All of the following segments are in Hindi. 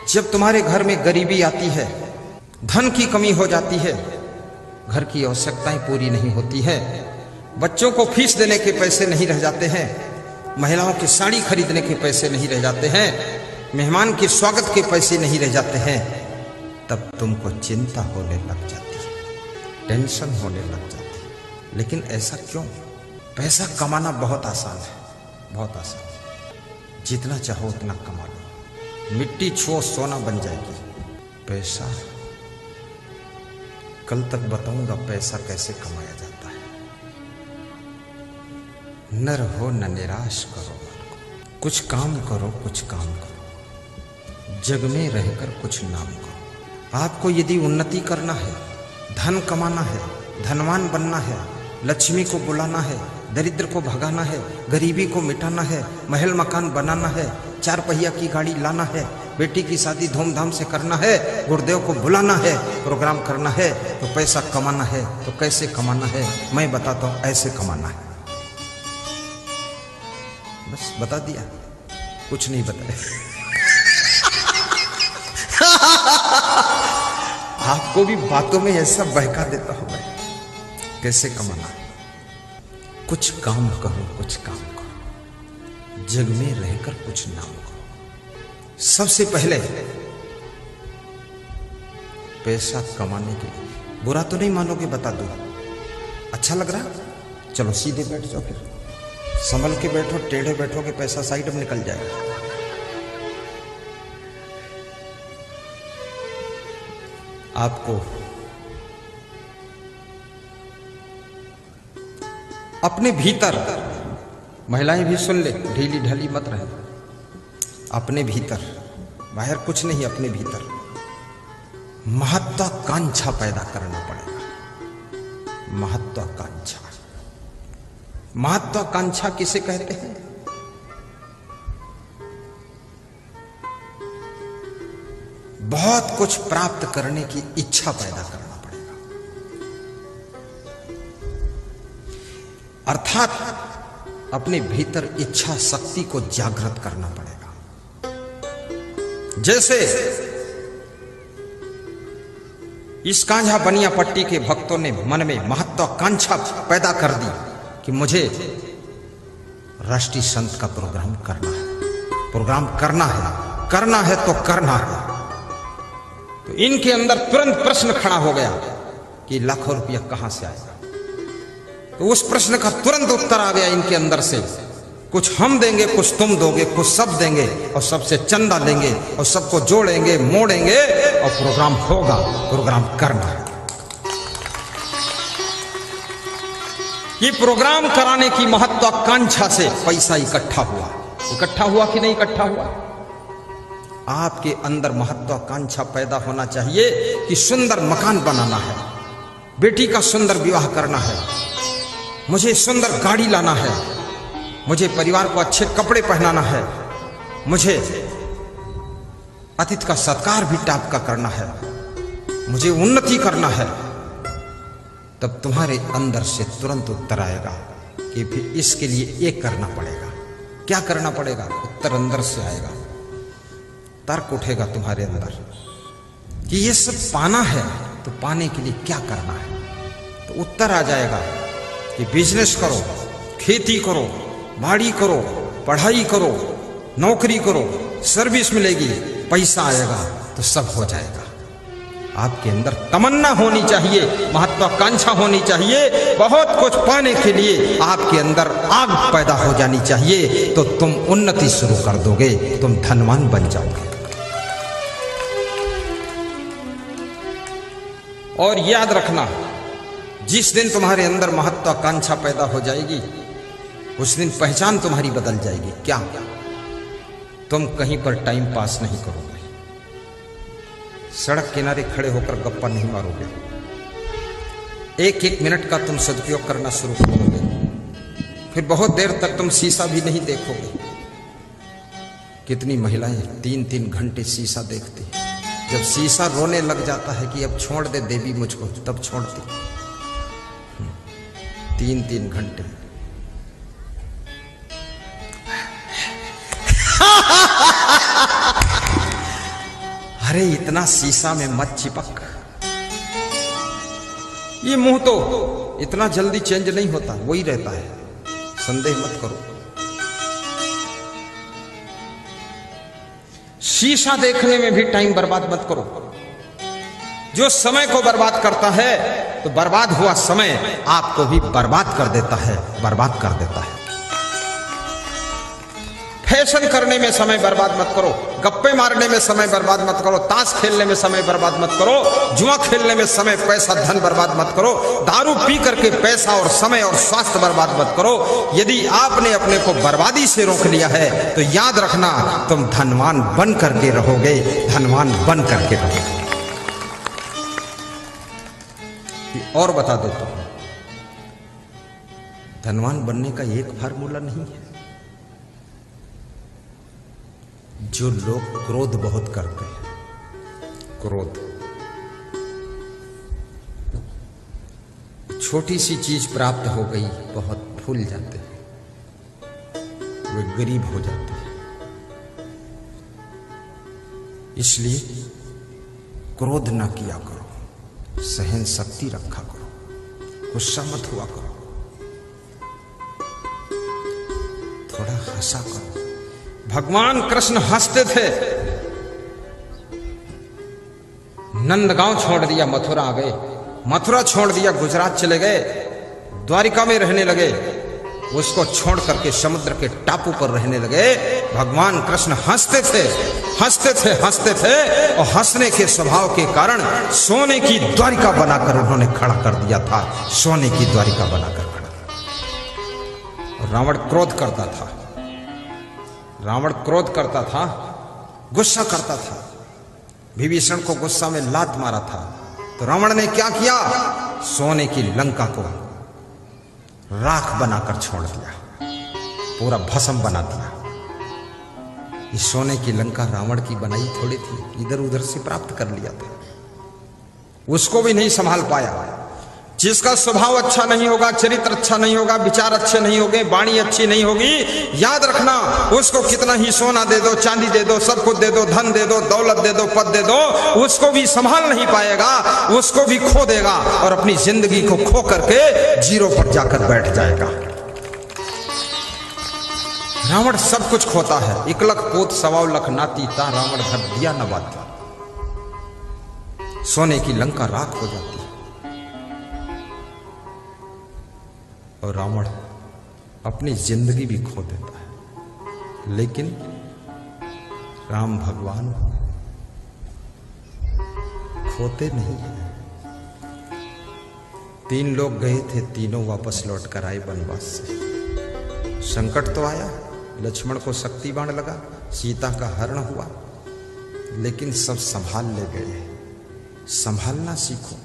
जब तुम्हारे घर में गरीबी आती है, धन की कमी हो जाती है, घर की आवश्यकताएं पूरी नहीं होती है, बच्चों को फीस देने के पैसे नहीं रह जाते हैं, महिलाओं की साड़ी खरीदने के पैसे नहीं रह जाते हैं, मेहमान के स्वागत के पैसे नहीं रह जाते हैं, तब तुमको चिंता होने लग जाती है, टेंशन होने लग जाती है। लेकिन ऐसा क्यों? पैसा कमाना बहुत आसान है, बहुत आसान है। जितना चाहो उतना कमा लो, मिट्टी छुओ सोना बन जाएगी। पैसा कल तक बताऊंगा पैसा कैसे कमाया जाता है। न रहो न निराश करो, कुछ काम करो, कुछ काम करो, जग में रहकर कुछ नाम करो। आपको यदि उन्नति करना है, धन कमाना है, धनवान बनना है, लक्ष्मी को बुलाना है, दरिद्र को भगाना है, गरीबी को मिटाना है, महल मकान बनाना है, 4 पहिया की गाड़ी लाना है, बेटी की शादी धूमधाम से करना है, गुरुदेव को बुलाना है, प्रोग्राम करना है, तो पैसा कमाना है। तो कैसे कमाना है मैं बताता हूं, ऐसे कमाना है। बस बता दिया, कुछ नहीं बताया। आपको भी बातों में ऐसा बहका देता हूं मैं। कैसे कमाना है? कुछ काम करो, कुछ काम करो, जग में रहकर कुछ नाम करो। सबसे पहले पैसा कमाने के लिए, बुरा तो नहीं मानोगे, बता दो, अच्छा लग रहा? चलो सीधे बैठ जाओ, फिर संभल के बैठो, टेढ़े बैठोगे पैसा साइड में निकल जाएगा। आपको अपने भीतर, महिलाएं भी सुन ले, ढीली ढाली मत रहे, अपने भीतर, बाहर कुछ नहीं, अपने भीतर महत्वाकांक्षा पैदा करना पड़ेगा। महत्वाकांक्षा, महत्वाकांक्षा किसे कहते हैं? बहुत कुछ प्राप्त करने की इच्छा पैदा करना पड़ेगा, अर्थात अपने भीतर इच्छा शक्ति को जागृत करना पड़ेगा। जैसे इस कांझा बनिया पट्टी के भक्तों ने मन में महत्वाकांक्षा पैदा कर दी कि मुझे राष्ट्रीय संत का प्रोग्राम करना है, प्रोग्राम करना है, करना है तो करना है। तो इनके अंदर तुरंत प्रश्न खड़ा हो गया कि लाखों रुपया कहां से आएगा। तो उस प्रश्न का तुरंत उत्तर आ गया इनके अंदर से, कुछ हम देंगे, कुछ तुम दोगे, कुछ सब देंगे, और सबसे चंदा लेंगे और सबको जोड़ेंगे, मोड़ेंगे और प्रोग्राम होगा, प्रोग्राम करना है। ये प्रोग्राम कराने की महत्वाकांक्षा से पैसा इकट्ठा हुआ। इकट्ठा हुआ कि नहीं इकट्ठा हुआ? आपके अंदर महत्वाकांक्षा पैदा होना चाहिए कि सुंदर मकान बनाना है, बेटी का सुंदर विवाह करना है, मुझे सुंदर गाड़ी लाना है, मुझे परिवार को अच्छे कपड़े पहनाना है, मुझे अतिथि का सत्कार भी टाप का करना है, मुझे उन्नति करना है। तब तुम्हारे अंदर से तुरंत उत्तर आएगा कि फिर इसके लिए एक करना पड़ेगा। क्या करना पड़ेगा? उत्तर अंदर से आएगा, तर्क उठेगा तुम्हारे अंदर कि ये सब पाना है, तो पाने के लिए क्या करना है? तो उत्तर आ जाएगा कि बिजनेस करो, खेती करो, बाड़ी करो, पढ़ाई करो, नौकरी करो, सर्विस मिलेगी, पैसा आएगा, तो सब हो जाएगा। आपके अंदर तमन्ना होनी चाहिए, महत्वाकांक्षा होनी चाहिए, बहुत कुछ पाने के लिए आपके अंदर आग पैदा हो जानी चाहिए, तो तुम उन्नति शुरू कर दोगे, तुम धनवान बन जाओगे। और याद रखना, जिस दिन तुम्हारे अंदर महत्वाकांक्षा पैदा हो जाएगी, उस दिन पहचान तुम्हारी बदल जाएगी। क्या? तुम कहीं पर टाइम पास नहीं करोगे, सड़क किनारे खड़े होकर गप्पा नहीं मारोगे, एक एक मिनट का तुम सदुपयोग करना शुरू करोगे। फिर बहुत देर तक तुम शीशा भी नहीं देखोगे। कितनी महिलाएं 3-3 घंटे शीशा देखती हैं। जब शीशा रोने लग जाता है कि अब छोड़ दे देवी मुझको, तब छोड़ती। 3-3 घंटे अरे इतना शीशा में मत चिपक, ये मुंह तो इतना जल्दी चेंज नहीं होता, वही रहता है, संदेह मत करो। शीशा देखने में भी टाइम बर्बाद मत करो। जो समय को बर्बाद करता है तो बर्बाद हुआ समय आपको भी बर्बाद कर देता है, बर्बाद कर देता है। फैशन करने में समय बर्बाद मत करो, गप्पे मारने में समय बर्बाद मत करो, ताश खेलने में समय बर्बाद मत करो, जुआ खेलने में समय, पैसा, धन बर्बाद मत करो, दारू पी करके पैसा और समय और स्वास्थ्य बर्बाद मत करो। यदि आपने अपने को बर्बादी से रोक लिया है तो याद रखना, तुम धनवान बन करके रहोगे, धनवान बन करके रहोगे। और बता देता हूं, धनवान बनने का एक फार्मूला नहीं है। जो लोग क्रोध बहुत करते हैं, क्रोध, छोटी सी चीज प्राप्त हो गई बहुत भूल जाते हैं, वे गरीब हो जाते हैं। इसलिए क्रोध ना किया करो, सहन शक्ति रखा करो, गुस्सा मत हुआ करो, थोड़ा हंसा करो। भगवान कृष्ण हंसते थे। नंदगांव छोड़ दिया, मथुरा आ गए, मथुरा छोड़ दिया, गुजरात चले गए, द्वारिका में रहने लगे, उसको छोड़ करके समुद्र के टापू पर रहने लगे। भगवान कृष्ण हंसते थे, हंसते थे, हंसते थे, और हंसने के स्वभाव के कारण सोने की द्वारिका बनाकर उन्होंने खड़ा कर दिया था, सोने की द्वारिका बनाकर खड़ा। रावण क्रोध करता था, रावण क्रोध करता था, गुस्सा करता था, विभीषण को गुस्सा में लात मारा था, तो रावण ने क्या किया? सोने की लंका को राख बनाकर छोड़ दिया, पूरा भस्म बना दिया। इस सोने की लंका रावण की बनाई थोड़ी थी, इधर उधर से प्राप्त कर लिया था, उसको भी नहीं संभाल पाया। जिसका स्वभाव अच्छा नहीं होगा, चरित्र अच्छा नहीं होगा, विचार अच्छे नहीं होंगे, वाणी अच्छी नहीं होगी, याद रखना, उसको कितना ही सोना दे दो, चांदी दे दो, सब कुछ दे दो, धन दे दो, दौलत दे दो, पद दे दो, उसको भी संभाल नहीं पाएगा, उसको भी खो देगा और अपनी जिंदगी को खो करके जीरो पर जाकर बैठ जाएगा। रावण सब कुछ खोता है, 1 लख पोत 1.25 लाख नाती ता रावण धर दिया न बाती। सोने की लंका राख हो जाती है और रावण अपनी जिंदगी भी खो देता है। लेकिन राम भगवान खोते नहीं है। 3 लोग गए थे, तीनों वापस लौट कर आए वनवास से। संकट तो आया, लक्ष्मण को शक्ति बाण लगा, सीता का हरण हुआ, लेकिन सब संभाल ले गए। संभालना सीखो,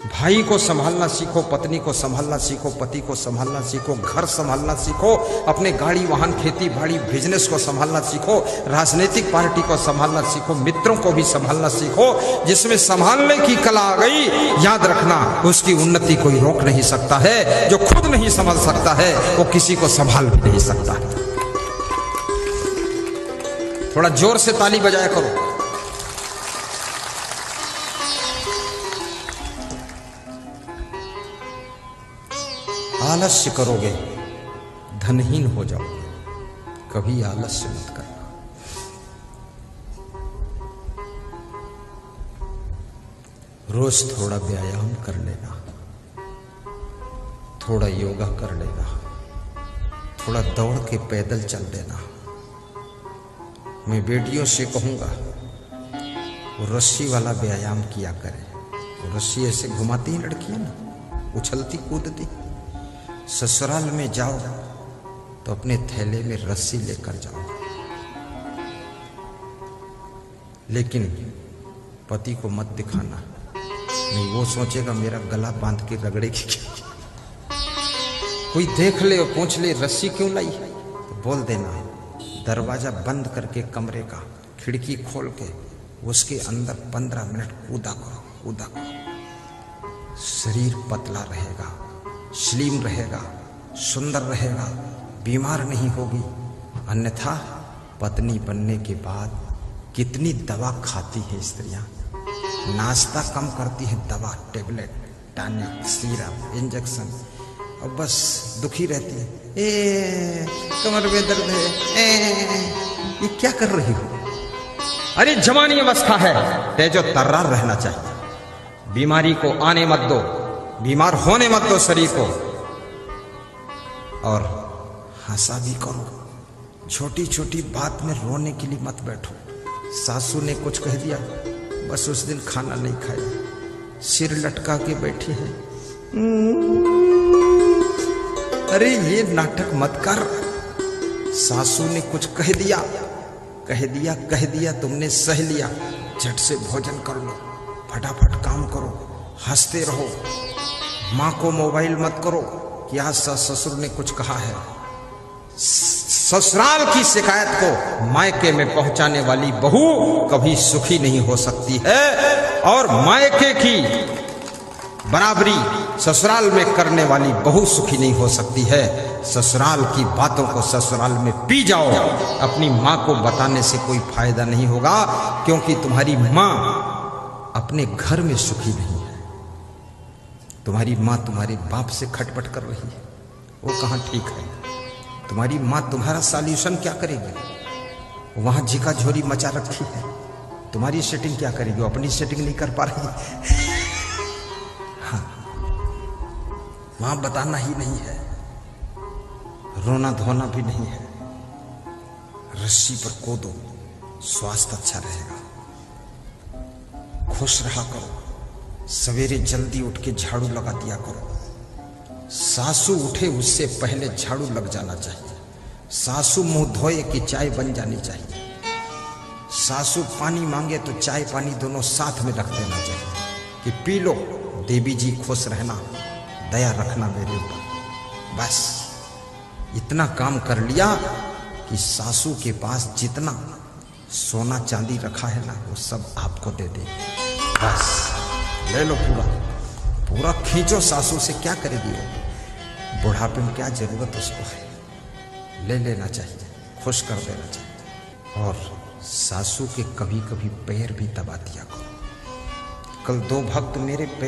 भाई को संभालना सीखो, पत्नी को संभालना सीखो, पति को संभालना सीखो, घर संभालना सीखो, अपने गाड़ी वाहन खेती बाड़ी बिजनेस को संभालना सीखो, राजनीतिक पार्टी को संभालना सीखो, मित्रों को भी संभालना सीखो। जिसमें संभालने की कला आ गई, याद रखना, उसकी उन्नति कोई रोक नहीं सकता है। जो खुद नहीं संभाल सकता है वो किसी को संभाल भी नहीं सकता। थोड़ा जोर से ताली बजाया करो। आलस्य करोगे धनहीन हो जाओगे, कभी आलस्य मत करना। रोज थोड़ा व्यायाम कर लेना, थोड़ा योगा कर लेना, थोड़ा दौड़ के पैदल चल देना। मैं बेटियों से कहूंगा वो रस्सी वाला व्यायाम किया करें। वो रस्सी ऐसे घुमाती हैं लड़कियां ना, उछलती कूदती। ससुराल में जाओ तो अपने थैले में रस्सी लेकर जाओ, लेकिन पति को मत दिखाना, नहीं वो सोचेगा मेरा गला बांध के रगड़ेगी क्या। कोई देख ले और पूछ ले रस्सी क्यों लाई, तो बोल देना दरवाजा बंद करके कमरे का खिड़की खोल के उसके अंदर 15 मिनट कूदा करो। शरीर पतला रहेगा, स्लिम रहेगा, सुंदर रहेगा, बीमार नहीं होगी। अन्यथा पत्नी बनने के बाद कितनी दवा खाती है स्त्रियां, नाश्ता कम करती है, दवा, टेबलेट, टॉनिक, सिरप, इंजेक्शन, और बस दुखी रहती है। कमर में दर्द है, ये क्या कर रही हो? अरे जवानी अवस्था है, तेजो तर्रार रहना चाहिए। बीमारी को आने मत दो, बीमार होने मत दो शरीर को, और हंसा भी करो। छोटी छोटी बात में रोने के लिए मत बैठो। सासू ने कुछ कह दिया, बस उस दिन खाना नहीं खाया, सिर लटका के बैठी है। अरे ये नाटक मत कर। सासू ने कुछ कह दिया, कह दिया, तुमने सह लिया, झट से भोजन कर लो, फटाफट काम करो, हंसते रहो। माँ को मोबाइल मत करो कि आज ससुर ने कुछ कहा है। ससुराल की शिकायत को मायके में पहुंचाने वाली बहू कभी सुखी नहीं हो सकती है, और मायके की बराबरी ससुराल में करने वाली बहू सुखी नहीं हो सकती है। ससुराल की बातों को ससुराल में पी जाओ, अपनी माँ को बताने से कोई फायदा नहीं होगा, क्योंकि तुम्हारी माँ अपने घर में सुखी नहीं है। तुम्हारी माँ तुम्हारे बाप से खटपट कर रही है, वो कहाँ ठीक है। तुम्हारी माँ तुम्हारा सॉल्यूशन क्या करेगी? वहां झिकाझोरी मचा रखी है, तुम्हारी सेटिंग क्या करेगी? वो अपनी सेटिंग नहीं कर पा रही। हाँ, वहां बताना ही नहीं है, रोना धोना भी नहीं है। रस्सी पर कूदो, स्वास्थ्य अच्छा रहेगा। खुश रहा करो, सवेरे जल्दी उठ के झाड़ू लगा दिया करो। सासू उठे उससे पहले झाड़ू लग जाना चाहिए। सासू मुंह धोए कि चाय बन जानी चाहिए। सासू पानी मांगे तो चाय पानी दोनों साथ में रख देना चाहिए कि पी लो, देवी जी खुश रहना, दया रखना मेरे ऊपर। बस इतना काम कर लिया कि सासू के पास जितना सोना चांदी रखा है ना, वो सब आपको दे दे। बस ले लो, पूरा पूरा खींचो। सासू से क्या करेगी वो? बुढ़ापे में क्या जरूरत उसको है? ले लेना चाहिए, खुश कर देना चाहिए। और सासू के कभी कभी पैर भी दबा दिया करो। कल 2 भक्त मेरे पैर